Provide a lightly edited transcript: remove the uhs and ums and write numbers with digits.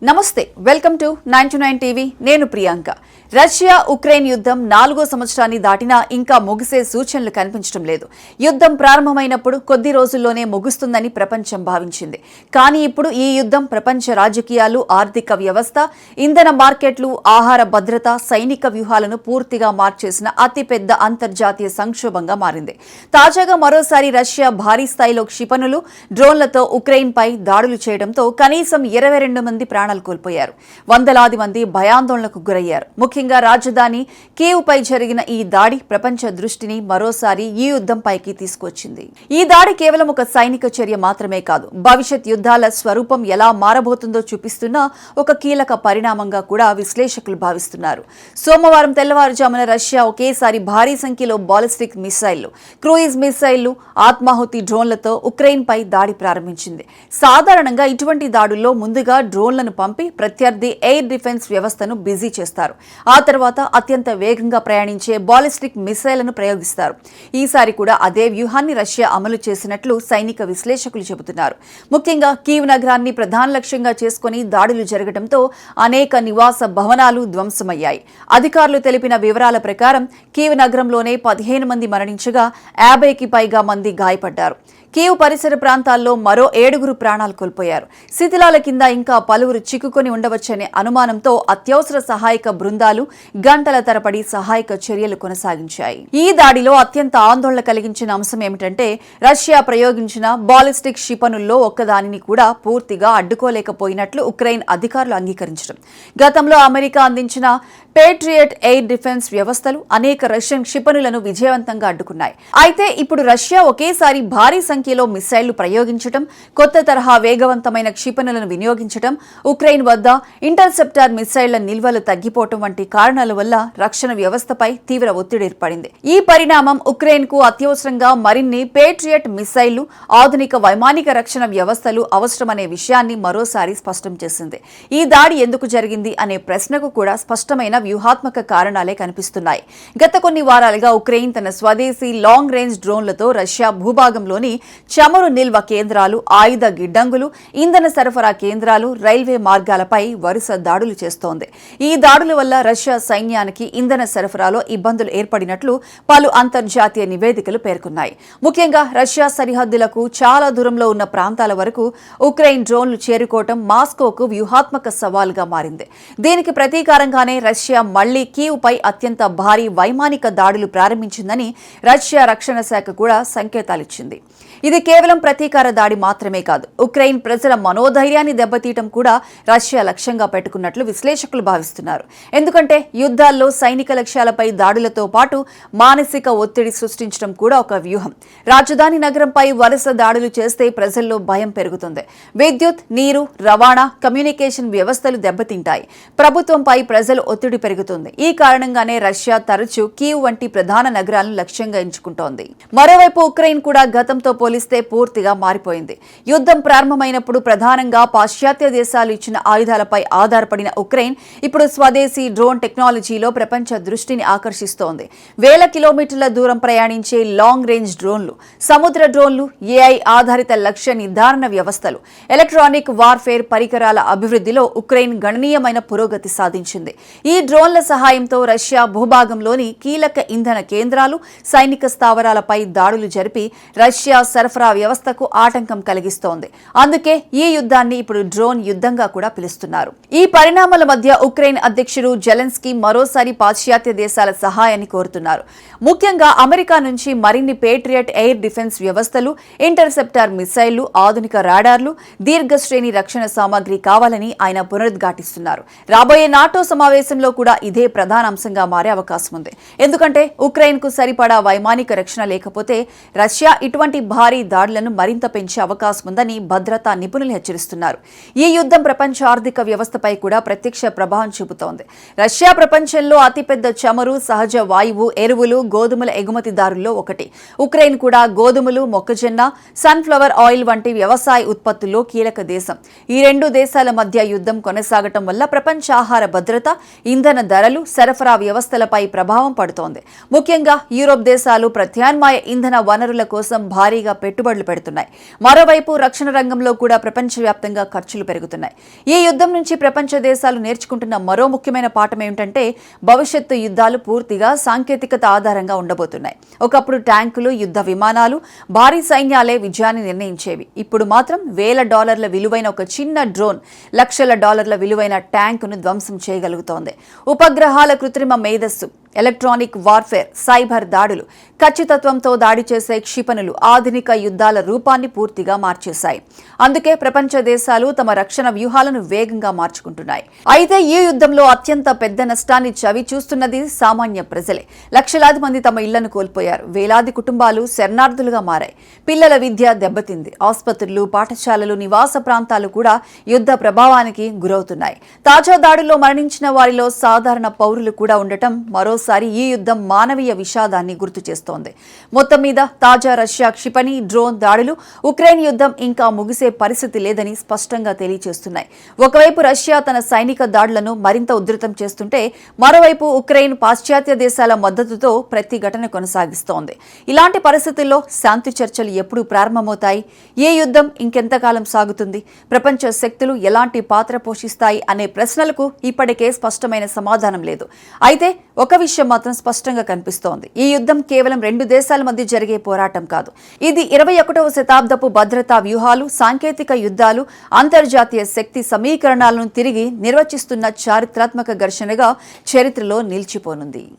నమస్తే welcome to 99 TV నేను Priyanka Russia Ukraine యుద్ధం 4వ సంవత్సరాన్ని దాటినా ఇంకా ముగిసే సూచనలు కనిపించడం లేదు. యుద్ధం ప్రారంభమైనప్పుడు కొద్ది రోజుల్లోనే ముగుస్తుందని ప్రపంచం భావించింది. కానీ ఇప్పుడు ఈ యుద్ధం ప్రపంచ రాజకీయాలు, ఆర్థిక వ్యవస్థ, ఇంధన మార్కెట్లు, ఆహార భద్రత, సైనిక వ్యూహాలను పూర్తిగా మార్చేసిన అతిపెద్ద అంతర్జాతీయ సంక్షోభంగా మారింది. తాజాగా మరోసారి రష్యా భారీ స్థాయిలో క్షిపణులు, డ్రోన్లతో ఉక్రెయిన్పై దాడులు చేయడంతో కనీసం 22 మంది ప్రాణాలు కోల్పోయారు. వందలాది మంది భయాందోళనకు గురయ్యారు. ముఖ్యంగా రాజధాని కీవ్పై జరిగిన ఈ దాడి ప్రపంచ దృష్టిని మరోసారి ఈ యుద్ధంపైకి తీసుకొచ్చింది. ఈ దాడి కేవలం ఒక సైనిక చర్య మాత్రమే కాదు, భవిష్యత్ యుద్ధాల స్వరూపం ఎలా మారబోతుందో చూపిస్తున్న ఒక కీలక పరిణామంగా కూడా విశ్లేషకులు భావిస్తున్నారు. సోమవారం తెల్లవారుజామున రష్యా ఒకేసారి భారీ సంఖ్యలో బాలిస్టిక్ మిసైళ్లు, క్రూయిజ్ మిసైళ్లు, ఆత్మాహుతి డ్రోన్లతో ఉక్రెయిన్పై దాడి ప్రారంభించింది. సాధారణంగా ఇటువంటి దాడుల్లో ముందుగా డ్రోన్లను పంపి ప్రత్యర్థి ఎయిర్ డిఫెన్స్ వ్యవస్థను బిజీ చేస్తారు. ఆ తర్వాత అత్యంత వేగంగా ప్రయాణించే బాలిస్టిక్ మిసైళ్లను ప్రయోగిస్తారు. ఈసారి కూడా అదే వ్యూహాన్ని రష్యా అమలు చేసినట్లు సైనిక విశ్లేషకులు చెబుతున్నారు. ముఖ్యంగా కీవ్ నగరాన్ని ప్రధాన లక్ష్యంగా చేసుకుని దాడులు జరగడంతో అనేక నివాస భవనాలు ధ్వంసమయ్యాయి. అధికారులు తెలిపిన వివరాల ప్రకారం కీవ్ నగరంలోనే 15 మంది మరణించగా 50కి పైగా మంది గాయపడ్డారు. కీవ్ పరిసర ప్రాంతాల్లో మరో 7 ప్రాణాలు కోల్పోయారు. శిథిలాల కింద ఇంకా పలువురు చిక్కుకొని ఉండవచ్చనే అనుమానంతో అత్యవసర సహాయక బృందాలు గంటల తరబడి సహాయక చర్యలు కొనసాగించాయి. ఈ దాడిలో అత్యంత ఆందోళన కలిగించిన అంశం ఏమిటంటే రష్యా ప్రయోగించిన బాలిస్టిక్ క్షిపణుల్లో ఒక్కదానిని కూడా పూర్తిగా అడ్డుకోలేకపోయినట్లు ఉక్రెయిన్ అధికారులు అంగీకరించడం. గతంలో అమెరికా అందించిన పేట్రియట్ ఎయిర్ డిఫెన్స్ వ్యవస్థలు అనేక రష్యన్ క్షిపణులను విజయవంతంగా అడ్డుకున్నాయి. అయితే ఇప్పుడు రష్యా ఒకేసారి భారీ సంఖ్యలో మిసైళ్లు ప్రయోగించడం, కొత్త తరహా వేగవంతమైన క్షిపణులను వినియోగించడం, ఉక్రెయిన్ వద్ద ఇంటర్సెప్టార్ మిసైళ్ల నిల్వలు తగ్గిపోవడం వంటి కారణాల వల్ల రక్షణ వ్యవస్థపై తీవ్ర ఒత్తిడి ఏర్పడింది. ఈ పరిణామం ఉక్రెయిన్ కు అత్యవసరంగా మరిన్ని పేట్రియట్ మిసైళ్లు, ఆధునిక వైమానిక రక్షణ వ్యవస్థలు అవసరమనే విషయాన్ని మరోసారి స్పష్టం చేసింది. ఈ దాడి ఎందుకు జరిగింది అనే ప్రశ్నకు కూడా స్పష్టమైన వ్యూహాత్మక కారణాలే కనిపిస్తున్నాయి. గత కొన్ని వారాలుగా ఉక్రెయిన్ తన స్వదేశీ లాంగ్ రేంజ్ డ్రోన్లతో రష్యా భూభాగంలోని చమురు నిల్వ కేంద్రాలు, ఆయుధ గిడ్డంగులు, ఇంధన సరఫరా కేంద్రాలు, రైల్వే మార్గాలపై వరుస దాడులు చేస్తోంది. ఈ దాడుల వల్ల రష్యా సైన్యానికి ఇంధన సరఫరాలో ఇబ్బందులు ఏర్పడినట్లు పలు అంతర్జాతీయ నివేదికలు పేర్కొన్నాయి. ముఖ్యంగా రష్యా సరిహద్దులకు చాలా దూరంలో ఉన్న ప్రాంతాల వరకు ఉక్రెయిన్ డ్రోన్లు చేరుకోవడం మాస్కోకు వ్యూహాత్మక సవాలుగా మారింది. దీనికి ప్రతీకారంగానే రష్యా మళ్లీ కీవ్ పై అత్యంత భారీ వైమానిక దాడులు ప్రారంభించిందని రష్యా రక్షణ శాఖ కూడా సంకేతాలిచ్చింది. ఇది కేవలం ప్రతీకార దాడి మాత్రమే కాదు, ఉక్రెయిన్ ప్రజల మనోధైర్యాన్ని దెబ్బతీయటం కూడా రష్యా లక్ష్యంగా పెట్టుకున్నట్లు విశ్లేషకులు భావిస్తున్నారు. ఎందుకంటే యుద్ధాల్లో సైనిక లక్ష్యాలపై దాడులతో పాటు మానసిక ఒత్తిడి సృష్టించడం కూడా ఒక వ్యూహం. రాజధాని నగరంపై వరుస దాడులు చేస్తే ప్రజల్లో భయం పెరుగుతుంది. విద్యుత్, నీరు, రవాణా, కమ్యూనికేషన్ వ్యవస్థలు దెబ్బతింటాయి. ప్రభుత్వంపై ప్రజలు ఒత్తిడి పెరుగుతుంది. ఈ కారణంగానే రష్యా తరచూ కీవ్ వంటి ప్రధాన నగరాలను లక్ష్యంగా ఎంచుకుంటోంది. మరోవైపు ఉక్రెయిన్ కూడా గతంతో పోలిస్తే పూర్తిగా మారిపోయింది. యుద్ధం ప్రారంభమైనప్పుడు ప్రధానంగా పాశ్చాత్య దేశాలు ఇచ్చిన ఆయుధాలపై ఆధారపడిన ఉక్రెయిన్ ఇప్పుడు స్వదేశీ డ్రోన్ టెక్నాలజీలో ప్రపంచ దృష్టిని ఆకర్షిస్తోంది. వేల కిలోమీటర్ల దూరం ప్రయాణించే లాంగ్ రేంజ్ డ్రోన్లు, సముద్ర డ్రోన్లు, ఏఐ ఆధారిత లక్ష్య నిర్ధారణ వ్యవస్థలు, ఎలక్ట్రానిక్ వార్ఫేర్ పరికరాల అభివృద్ధిలో ఉక్రెయిన్ గణనీయమైన పురోగతి సాధించింది. ఈ డ్రోన్ల సహాయంతో రష్యా భూభాగంలోని కీలక ఇంధన కేంద్రాలు, సైనిక స్థావరాలపై దాడులు జరిపి రష్యా సరఫరా వ్యవస్థకు ఆటంకం కలిగిస్తోంది. అందుకే ఈ యుద్ధాన్ని ఇప్పుడు డ్రోన్ యుద్ధంగా కూడా పిలుస్తున్నారు. ఈ పరిణామాల మధ్య ఉక్రెయిన్ అధ్యక్షుడు జెలెన్స్కీ మరోసారి పాశ్చాత్య దేశాల సహాయాన్ని కోరుతున్నారు. ముఖ్యంగా అమెరికా నుంచి మరిన్ని పేట్రియట్ ఎయిర్ డిఫెన్స్ వ్యవస్థలు, ఇంటర్సెప్టార్ మిసైళ్లు, ఆధునిక రాడార్లు, దీర్ఘశ్రేణి రక్షణ సామగ్రి కావాలని ఆయన పునరుద్ఘాటిస్తున్నారు. రాబోయే నాటో సమావేశంలో కూడా ఇదే ప్రధాన అంశంగా మారే అవకాశం ఉంది. ఎందుకంటే ఉక్రెయిన్ కు సరిపడా వైమానిక రక్షణ లేకపోతే రష్యా ఇటువంటి భారీ దాడులను మరింత పెంచే అవకాశం ఉందని భద్రతా నిపుణులు హెచ్చరిస్తున్నారు. ఈ యుద్ధం ప్రపంచ ఆర్థిక వ్యవస్థపై కూడా ప్రత్యక్ష ప్రభావం చూపుతోంది. రష్యా ప్రపంచంలో అతిపెద్ద చమురు, సహజ వాయువు, ఎరువులు, గోధుమల ఎగుమతిదారుల్లో ఒకటి. ఉక్రెయిన్ కూడా గోధుమలు, మొక్కజొన్న, సన్ఫ్లవర్ ఆయిల్ వంటి వ్యవసాయ ఉత్పత్తుల్లో కీలక దేశం. ఈ రెండు దేశాల మధ్య యుద్ధం కొనసాగటం వల్ల ప్రపంచ ఆహార భద్రత, ఇంధన ధరలు, సరఫరా వ్యవస్థలపై ప్రభావం పడుతోంది. ముఖ్యంగా యూరోప్ దేశాలు ప్రత్యామ్నాయ ఇంధన వనరుల కోసం భారీగా పెట్టుబడులు పెడుతున్నాయి. మరోవైపు రక్షణ రంగంలో కూడా ప్రపంచవ్యాప్తంగా ఖర్చులు పెరుగుతున్నాయి. ఈ యుద్ధం నుంచి ప్రపంచ దేశాలు నేర్చుకుంటున్న మరో ముఖ్యమైన పాఠం ఏమిటంటే భవిష్యత్తు యుద్ధాలు పూర్తిగా సాంకేతికత ఆధారంగా ఉండబోతున్నాయి. ఒకప్పుడు ట్యాంకులు, యుద్ధ విమానాలు, భారీ సైన్యాలే విజయాన్ని నిర్ణయించేవి. ఇప్పుడు మాత్రం $1,000 విలువైన ఒక చిన్న డ్రోన్ $1,00,000 విలువైన ట్యాంకును ధ్వంసం చేయగలుగుతోంది. ఉపగ్రహాల కృత్రిమ మేధస్సు, ఎలక్ట్రానిక్ వార్ఫేర్, సైబర్ దాడులు, ఖచ్చితత్వంతో దాడి చేసే క్షిపణులు ఆధునిక యుద్ధాల రూపాన్ని పూర్తిగా మార్చేశాయి. అందుకే ప్రపంచ దేశాలు తమ రక్షణ వ్యూహాలను వేగంగా మార్చుకుంటున్నాయి. అయితే ఈ యుద్ధంలో అత్యంత పెద్ద నష్టాన్ని చవి చూస్తున్నది సామాన్య ప్రజలే. లక్షలాది మంది తమ ఇళ్లను కోల్పోయారు. వేలాది కుటుంబాలు శరణార్థులుగా మారాయి. పిల్లల విద్య దెబ్బతింది. ఆసుపత్రులు, పాఠశాలలు, నివాస ప్రాంతాలు కూడా యుద్ధ ప్రభావానికి గురవుతున్నాయి. తాజా దాడుల్లో మరణించిన వారిలో సాధారణ పౌరులు కూడా ఉండటం మరోసారి ఈ యుద్ధం మానవీయ విషాదాన్ని గుర్తు చేస్తోంది. మొత్తం మీద తాజా రష్యా క్షిపణి, డ్రోన్ దాడులు ఉక్రెయిన్ యుద్ధం ఇంకా ముగిసే పరిస్థితి లేదని స్పష్టంగా తెలియజేస్తున్నాయి. ఒకవైపు రష్యా తన సైనిక దాడులను మరింత ఉధృతం చేస్తుంటే, మరోవైపు ఉక్రెయిన్ పాశ్చాత్య దేశాల మద్దతుతో ప్రతి ఘటన కొనసాగిస్తోంది. ఇలాంటి పరిస్థితుల్లో శాంతి చర్చలు ఎప్పుడు ప్రారంభమవుతాయి? ఏ యుద్ధం ఇంకెంతకాలం సాగుతుంది? ప్రపంచ శక్తులు ఎలాంటి పాత్ర పోషిస్తాయి అనే ప్రశ్నలకు ఇప్పటికే స్పష్టమైన సమాధానం లేదు. అయితే ఒక విషయం మాత్రం స్పష్టంగా కనిపిస్తోంది. ఈ యుద్ధం కేవలం 2 దేశాల మధ్య జరిగే పోరాటం కాదు. ఇది 21వ శతాబ్దపు భద్రతా వ్యూహాలు, సాంకేతిక యుద్ధాలు, అంతర్జాతీయ శక్తి సమీకరణాలను తిరిగి నిర్వచిస్తున్న చారిత్రాత్మక ఘర్షణగా చరిత్రలో నిలిచిపోనుంది.